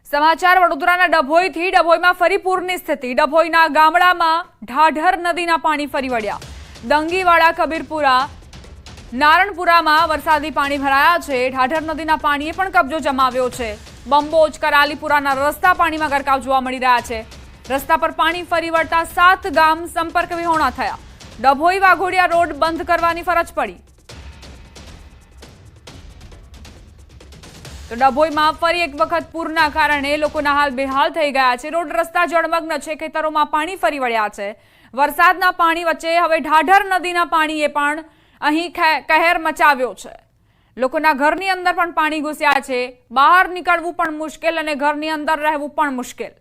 સમાચાર વડોદરાના ડભોઈથી। ડભોઈમાં ફરી પૂરની સ્થિતિ। ડભોઈના ગામડામાં ઢાઢર નદીના પાણી ફરી વળ્યા। દંગીવાડા, કબીરપુરા, નારણપુરામાં વરસાદી પાણી ભરાયા છે। ઢાઢર નદીના પાણીએ પણ કબજો જમાવ્યો છે। બંબોજ, કરાલીપુરાના રસ્તા પાણીમાં ગરકાવ જોવા મળી રહ્યા છે। રસ્તા પર પાણી ફરી વળતા 7 ગામ સંપર્ક વિહોણા થયા। ડભોઈ વાઘોડિયા રોડ બંધ કરવાની ફરજ પડી। તો ડભોઈમાં ફરી એક વખત પૂરના કારણે લોકોના હાલ બેહાલ થઈ ગયા છે। રોડ રસ્તા જળમગ્ન છે। ખેતરોમાં પાણી ફરી વળ્યા છે। વરસાદના પાણી વચ્ચે હવે ઢાઢર નદીના પાણીએ પણ અહીં કહેર મચાવ્યો છે। લોકોના ઘરની અંદર પણ પાણી ઘૂસ્યા છે। બહાર નીકળવું પણ મુશ્કેલ અને ઘરની અંદર રહેવું પણ મુશ્કેલ।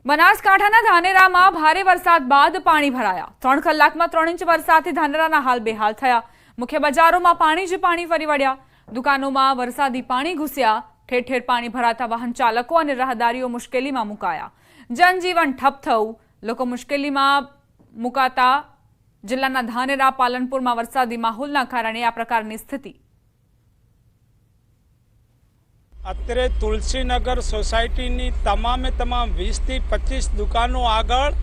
બનાસકાંઠાના ધાનેરામાં ભારે વરસાદ બાદ પાણી ભરાયા। 3 કલાકમાં 3 ઇંચ વરસાદથી ધાનેરાના હાલ બેહાલ થયા। મુખ્ય બજારોમાં પાણી જ પાણી ફરી વળ્યા। દુકાનોમાં વરસાદી પાણી ઘૂસ્યા। ઠેર ઠેર પાણી ભરાતા વાહન ચાલકો અને રાહદારીઓ મુશ્કેલીમાં મુકાયા। જનજીવન ઠપ થયું। લોકો મુશ્કેલીમાં મુકાતા જિલ્લાના ધાનેરા, પાલનપુરમાં વરસાદી માહોલના કારણે આ પ્રકારની સ્થિતિ। અત્યારે તુલસીનગર સોસાયટીની તમામે તમામ 20 થી 25 દુકાનો આગળ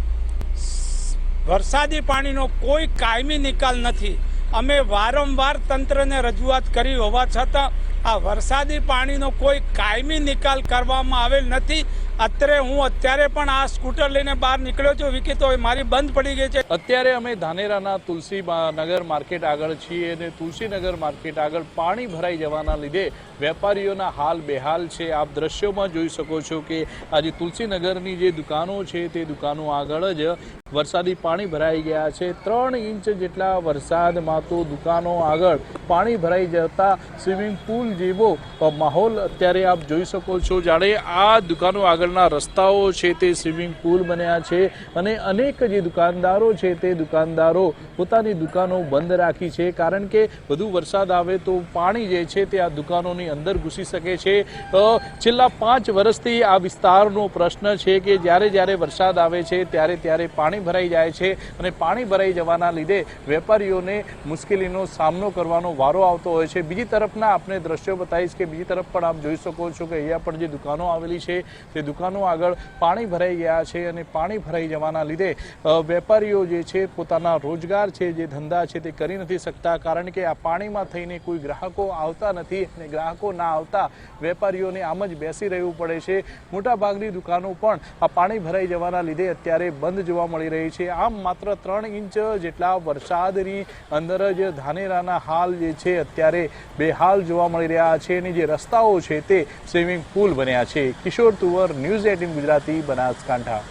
વરસાદી પાણીનો કોઈ કાયમી નિકાલ નથી। અમે વારંવાર તંત્રને રજૂઆત કરી હોવા છતાં આ વરસાદી પાણીનો કોઈ કાયમી નિકાલ કરવામાં આવેલ નથી। અત્યારે પણ આ સ્કૂટર લઈને બહાર નીકળ્યો છું। વિકેતો મારી બંધ પડી ગઈ છે। અત્યારે અમે ધાનેરાના તુલસીનગર માર્કેટ આગળ છીએ અને તુલસીનગર માર્કેટ આગળ પાણી ભરાઈ જવાના લીધે વેપારીઓના હાલ બેહાલ છે। આપ દ્રશ્યોમાં જોઈ શકો છો કે આજે તુલસીનગરની જે દુકાનો છે તે દુકાનો આગળ જ વરસાદી પાણી ભરાઈ ગયા છે। 3 ઇંચ જેટલા વરસાદમાં તો દુકાનો આગળ પાણી ભરાઈ જતા સ્વિમિંગ પુલ જેવો માહોલ અત્યારે આપ જોઈ શકો છો। જાણે આ દુકાનો આગળના રસ્તાઓ છે તે સ્વિમિંગ પુલ બન્યા છે અને અનેક જે દુકાનદારો છે તે દુકાનદારો પોતાની દુકાનો બંધ રાખી છે, કારણ કે વધુ વરસાદ આવે તો પાણી જે છે તે આ દુકાનોની અંદર ઘૂસી શકે છે। છેલ્લા 5 વર્ષથી આ વિસ્તારનો પ્રશ્ન છે કે જ્યારે વરસાદ આવે છે ત્યારે પાણી ભરાઈ જાય છે અને પાણી ભરાઈ જવાના લીધે વેપારીઓને મુશ્કેલીનો સામનો કરવાનો વારો આવતો હોય છે। બીજી તરફના આપણે દ્રશ્યો બતાવીશ કે બીજી તરફ પણ આપ જોઈ શકો છો કે અહીંયા પણ જે દુકાનો આવેલી છે તે દુકાનો આગળ પાણી ભરાઈ ગયા છે અને પાણી ભરાઈ જવાના લીધે વેપારીઓ જે છે પોતાના રોજગાર છે, જે ધંધા છે તે કરી નથી શકતા, કારણ કે આ પાણીમાં થઈને કોઈ ગ્રાહકો આવતા નથી અને ગ્રાહકો ના આવતા વેપારીઓને આમ જ બેસી રહેવું પડે છે। મોટાભાગની દુકાનો પણ આ પાણી ભરાઈ જવાના લીધે અત્યારે બંધ જોવા મળી રહી છે। આમ માત્ર 3 ઇંચ જેટલા વરસાદની અંદર જ ધાનેરાના હાલ જે છે અત્યારે બેહાલ જોવા મળી રહ્યા છે અને જે રસ્તાઓ છે તે સ્વિમિંગ પુલ બન્યા છે। કિશોર તુવર, ન્યૂઝ 18 ગુજરાતી, બનાસકાંઠા।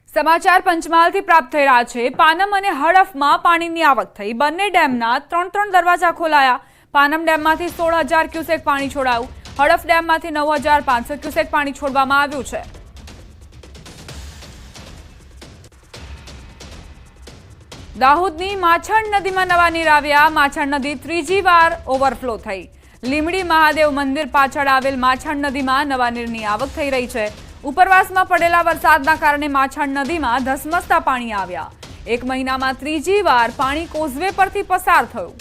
સમાચાર પંચમહાલથી પ્રાપ્ત થઈ રહ્યા છે। પાનમ અને હડફમાં પાણીની આવક થઈ। બંને ડેમના 3 દરવાજા ખોલાયા। પાનમ ડેમમાંથી 16,000 ક્યુસેક પાણી છોડાયું। હડફ ડેમમાંથી 9,500 ક્યુસેક પાણી છોડવામાં આવ્યું છે। દાહોદની માછણ નદીમાં નવા નીર આવ્યા। માછણ નદી ત્રીજી વાર ઓવરફ્લો થઈ। લીમડી મહાદેવ મંદિર પાછળ આવેલ માછણ નદીમાં નવા નીરની આવક થઈ રહી છે। ઉપરવાસમાં પડેલા વરસાદના કારણે માછણ નદીમાં ધસમસતા પાણી આવ્યા। 1 મહિનામાં ત્રીજી વાર પાણી કોઝવે પરથી પસાર થયું।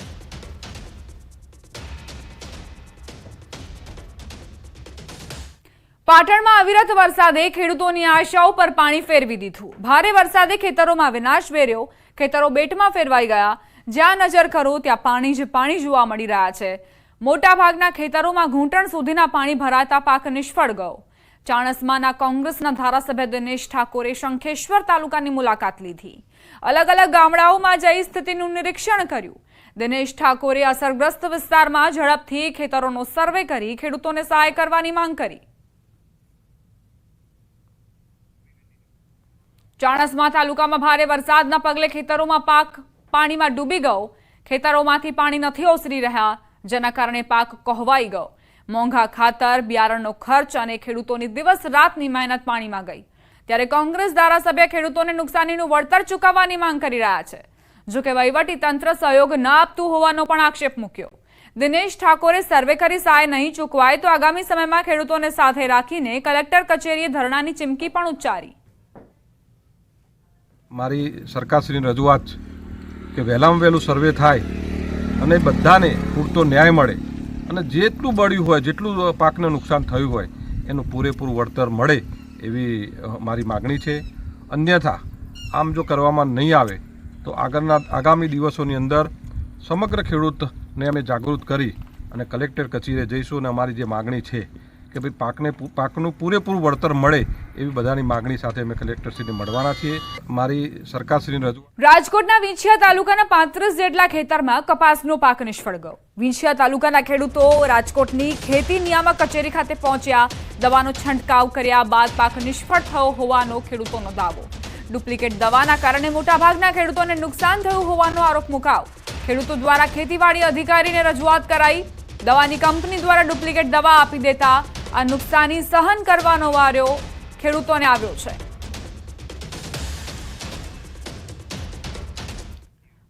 પાટણમાં અવિરત વરસાદે ખેડૂતોની આશાઓ પર પાણી ફેરવી દીધું। ભારે વરસાદે ખેતરોમાં વિનાશ વેર્યો। ખેતરો બેટમાં ફેરવાઈ ગયા। જ્યાં નજર કરો ત્યાં પાણી જ પાણી જોવા મળી રહ્યા છે। મોટાભાગના ખેતરોમાં ઘૂંટણ સુધીના પાણી ભરાતા પાક નિષ્ફળ ગયો। ચાણસ્માના કોંગ્રેસના ધારાસભ્ય દિનેશ ઠાકોરે શંખેશ્વર તાલુકાની મુલાકાત લીધી। અલગ અલગ ગામડાઓમાં જઈ સ્થિતિનું નિરીક્ષણ કર્યું। દિનેશ ઠાકોરે અસરગ્રસ્ત વિસ્તારમાં ઝડપથી ખેતરોનો સર્વે કરી ખેડૂતોને સહાય કરવાની માંગ કરી। ચાણસ્મા તાલુકામાં ભારે વરસાદના પગલે ખેતરોમાં પાક પાણીમાં ડૂબી ગયો। ખેતરોમાંથી પાણી નથી ઓસરી રહ્યા, જેના કારણે પાક કોહવાઈ ગયો। મોંઘા ખાતર, બિયારણનો ખર્ચ અને ખેડૂતોની દિવસ રાતની મહેનત પાણીમાં ગઈ। ત્યારે કોંગ્રેસ ધારાસભ્ય ખેડૂતોને નુકસાનીનું વળતર ચૂકવવાની માંગ કરી રહ્યા છે। જો કે વહીવટી તંત્ર સહયોગ ન આપતું હોવાનો પણ આક્ષેપ મૂક્યો। દિનેશ ઠાકોરે સર્વે કરી સહાય નહીં ચૂકવાય તો આગામી સમયમાં ખેડૂતોને સાથે રાખીને કલેક્ટર કચેરીએ ધરણાની ચીમકી પણ ઉચ્ચારી। મારી સરકારશ્રીની રજૂઆત છે કે વહેલામાં વહેલું સર્વે થાય અને બધાને પૂરતો ન્યાય મળે અને જેટલું બળ્યું હોય, જેટલું પાકને નુકસાન થયું હોય એનું પૂરેપૂરું વળતર મળે એવી મારી માગણી છે. અન્યથા આમ જો કરવામાં નહીં આવે તો આગામી દિવસોની અંદર સમગ્ર ખેડૂતને અમે જાગૃત કરી અને કલેક્ટર કચેરીએ જઈશું અને અમારી જે માગણી છે કે ભાઈ પાકનું પૂરેપૂરું વળતર મળે એવી બધાની માગણી સાથે અમે કલેક્ટરશ્રીને મળવાના છીએ. મારી સરકારશ્રીની રજૂઆત. રાજકોટના વિંછિયા તાલુકાના 35 જેટલા ખેતરમાં કપાસનો પાક નિષ્ફળ ગયો. વિંછિયા તાલુકાના ખેડૂતો રાજકોટની ખેતી નિયામક કચેરી ખાતે પહોંચ્યા. દવાનો છંટકાવ કર્યા બાદ પાક નિષ્ફળ થયો હોવાનો ખેડૂતોનો દાવો. ડુપ્લિકેટ દવાના કારણે મોટાભાગના ખેડૂતોને નુકસાન થયું હોવાનો આરોપ મુકાયો. ખેડૂતો દ્વારા ખેતીવાડી અધિકારીને રજૂઆત કરાઈ. દવાની કંપની દ્વારા ડુપ્લિકેટ દવા આપી દેતા આ નુકસાની સહન કરવાનો વારો ખેડૂતોને આવ્યો છે.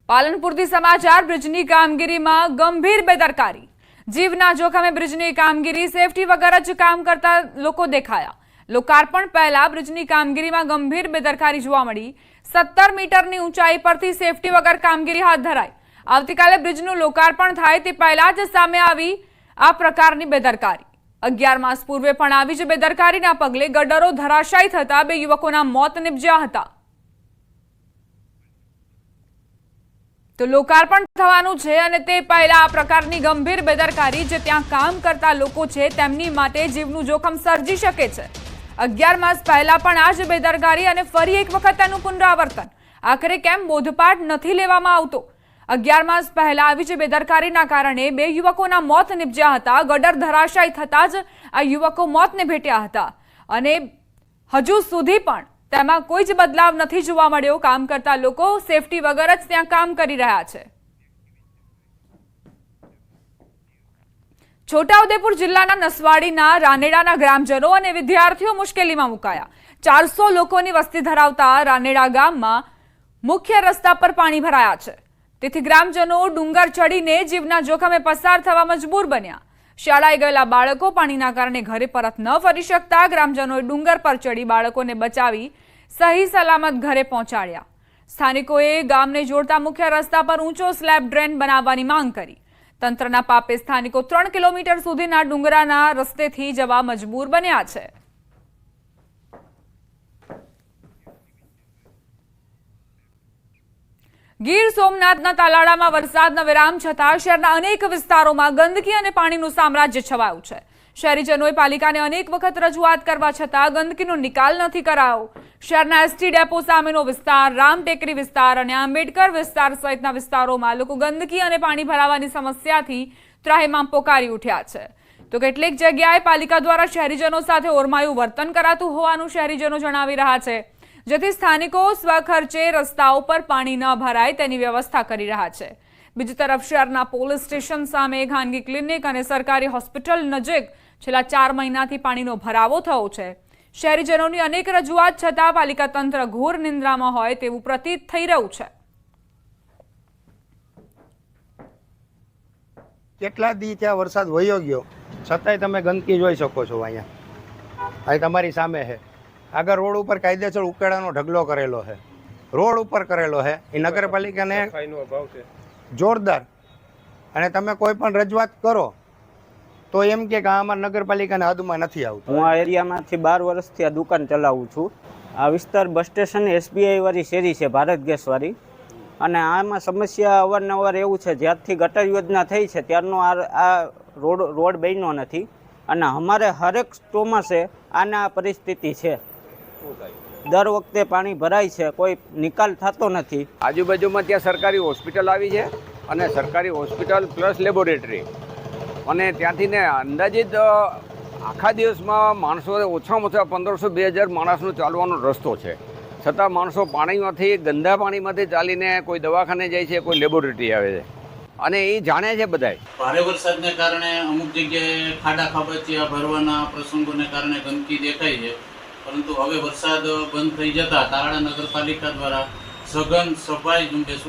પાલનપુરથી સમાચાર. બ્રિજની કામગીરીમાં ગંભીર બેદરકારી. જીવના જોખમે બ્રિજની કામગીરી સેફટી વગર જ કામ કરતા લોકો દેખાયા. લોકાર્પણ પહેલા બ્રિજની કામગીરીમાં ગંભીર બેદરકારી જોવા મળી. 17 મીટરની ઊંચાઈ પરથી સેફટી વગર કામગીરી હાથ ધરાઈ. આવતીકાલે બ્રિજનું લોકાર્પણ થાય તે પહેલા જ સામે આવી આ પ્રકારની બેદરકારી. 11 માસ પૂર્વે પણ આવી જ બેદરકારીના પગલે ગડરો ધરાશાયી થતા 2 યુવકોના મોત નિપજ્યા હતા. તો લોકાર્પણ થવાનું છે અને તે પહેલા આ પ્રકારની ગંભીર બેદરકારી જે ત્યાં કામ કરતા લોકો છે તેમની માટે જીવનું જોખમ સર્જી શકે છે. 11 માસ પહેલા પણ આ જ બેદરકારી અને ફરી એક વખત તેનું પુનરાવર્તન. આખરે કેમ બોધપાઠ નથી લેવામાં આવતો? 11 માસ પહેલા આવી જ બેદરકારીના કારણે 2 યુવકોના મોત નિપજ્યા હતા. ગટર ધરાશાયી થતા જ આ યુવકો મોતને ભેટ્યા હતા અને હજુ સુધી પણ તેમાં કોઈ જ બદલાવ નથી જોવા મળ્યો. કામ કરતા લોકો સેફટી વગર જ ત્યાં કામ કરી રહ્યા છે. છોટાઉદેપુર જિલ્લાના નસવાડીના રાનેડાના ગ્રામજનો અને વિદ્યાર્થીઓ મુશ્કેલીમાં મુકાયા. 400 લોકોની વસ્તી ધરાવતા રાનેડા ગામમાં મુખ્ય રસ્તા પર પાણી ભરાયા છે. તેથી ગ્રામજનો ડુંગર ચડીને જીવના જોખમે પસાર થવા મજબૂર બન્યા. શાળાએ ગયેલા બાળકો પાણીના કારણે ઘરે પરત ન ફરી શકતા ગ્રામજનોએ ડુંગર પર ચડી બાળકોને બચાવી સહી સલામત ઘરે પહોંચાડ્યા. સ્થાનિકોએ ગામને જોડતા મુખ્ય રસ્તા પર ઊંચો સ્લેબ ડ્રેન બનાવવાની માંગ કરી. તંત્રના પાપે સ્થાનિકો 3 કિલોમીટર સુધીના ડુંગરાના રસ્તેથી જવા મજબૂર બન્યા છે. ગીર સોમનાથના તાલાળામાં વરસાદનો વિરામ છતાં શહેરના અનેક વિસ્તારોમાં ગંદકી અને પાણીનું સામ્રાજ્ય છવાયું છે. શહેરીજનોએ પાલિકાને અનેક વખત રજૂઆત કરવા છતાં ગંદકીનો નિકાલ નથી કરાયો. શહેરના એસટી ડેપો સામેનો વિસ્તાર, રામટેકરી વિસ્તાર અને આંબેડકર વિસ્તાર સહિતના વિસ્તારોમાં લોકો ગંદકી અને પાણી ભરાવાની સમસ્યાથી ત્રાહિમામ પોકારી ઉઠ્યા છે. તો કેટલીક જગ્યાએ પાલિકા દ્વારા શહેરીજનો સાથે ઓરમાયું વર્તન કરાતું હોવાનું શહેરીજનો જણાવી રહ્યા છે. જેથી સ્થાનિકો સ્વખર્ચે રસ્તાઓ પર પાણી ન ભરાય તેની વ્યવસ્થા કરી રહ્યા છે. બીજી તરફ શહેરના પોલીસ સ્ટેશન સામે ખાનગી ક્લિનિક અને સરકારી હોસ્પિટલ નજીક છેલ્લા 4 મહિનાથી પાણીનો ભરાવો થયો છે. શહેરીજનોની અનેક રજૂઆત છતાં પાલિકા તંત્ર ઘોર નિંદ્રામાં હોય તેવું પ્રતીત થઈ રહ્યું છે. કેટલા દી ત્યાં વરસાદ વયો ગયો છતાંય તમે ગંદકી જોઈ શકો છો. અહીંયા અહીં તમારી સામે છે. આગળ રોડ ઉપર કાયદેસર ઉકેડાનો ઢગલો કરેલો છે. રોડ ઉપર કરેલો છે. એ નગરપાલિકાને જોરદાર. અને તમે કોઈ પણ રજૂઆત કરો તો એમ કે આ અમારા નગરપાલિકાને હદમાં નથી આવતું. હું આ એરિયામાંથી 12 વર્ષથી આ દુકાન ચલાવું છું. આ વિસ્તાર બસ સ્ટેશન SBI વાળી શેરી છે, ભારત ગેસ વાળી. અને આમાં સમસ્યા અવારનવાર એવું છે, જ્યારથી ગટર યોજના થઈ છે ત્યારનો આ રોડ બન્યો નથી. અને અમારે હરેક ચોમાસે આના પરિસ્થિતિ છે. દર વખતે પાણી ભરાય છે, કોઈ નિકાલ થતો નથી. આજુબાજુમાં ત્યાં સરકારી હોસ્પિટલ આવી છે અને સરકારી હોસ્પિટલ પ્લસ લેબોરેટરી, અને ત્યાંથી ને અંદાજિત આખા દિવસમાં માણસો ઓછામાં ઓછા 1500-2000 માણસનો ચાલવાનો રસ્તો છે. છતાં માણસો પાણીમાંથી, ગંદા પાણીમાંથી ચાલીને કોઈ દવાખાને જાય છે, કોઈ લેબોરેટરી આવે છે, અને એ જાણે છે બધાય. ભારે વરસાદને કારણે અમુક જગ્યાએ ખાડા ખાબોચિયા ભરવાના પ્રસંગોને કારણે ગંદકી દેખાય છે. પરંતુ હવે વરસાદ બંધ થઈ જતા તાલાળા નગરપાલિકા દ્વારા સઘન સફાઈ ઝુંબેશ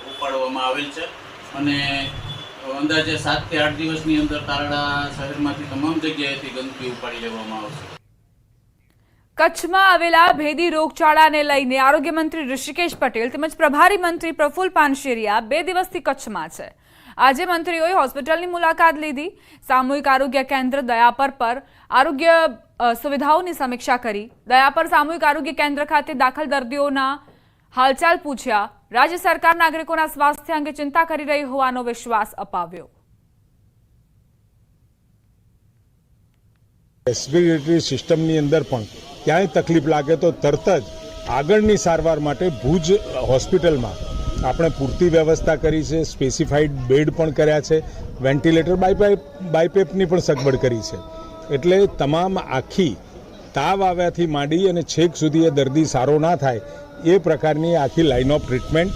ઉપાડવામાં આવેલ છે અને અંદાજે 7 થી 8 દિવસની અંદર તાલાળા શહેરમાંથી તમામ જગ્યાએથી ગંદકી ઉપાડી લેવામાં આવશે. કચ્છમાં આવેલા ભેદી રોગચાળાને લઈને આરોગ્ય મંત્રી ઋષિકેશ પટેલ તેમજ પ્રભારી મંત્રી પ્રફુલ પાનશેરિયા 2 દિવસથી કચ્છમાં છે. આજે મંત્રીઓએ હોસ્પિટલની મુલાકાત લીધી. સામૂહિક આરોગ્ય કેન્દ્ર દયાપર પર આરોગ્ય સુવિધાઓની સમીક્ષા કરી. દયાપર સામૂહિક આરોગ્ય કેન્દ્ર ખાતે દાખલ દર્દીઓના હાલચાલ પૂછ્યા. રાજ્ય સરકાર નાગરિકોના સ્વાસ્થ્ય અંગે ચિંતા કરી રહી હોવાનો વિશ્વાસ અપાવ્યો. રેસ્પિરેટરી સિસ્ટમની અંદર પણ ક્યાંય તકલીફ લાગે તો તરત જ આગળની સારવાર માટે ભુજ હોસ્પિટલમાં આપણે પૂરતી વ્યવસ્થા કરી છે. સ્પેસિફાઈડ બેડ પણ કર્યા છે. વેન્ટિલેટર બાયપેપની પણ સગવડ કરી છે. એટલે તમામ આખી તાવ આવ્યાથી માંડી અને છેક સુધી એ દર્દી સારો ના થાય એ પ્રકારની આખી લાઇન ઓફ ટ્રીટમેન્ટ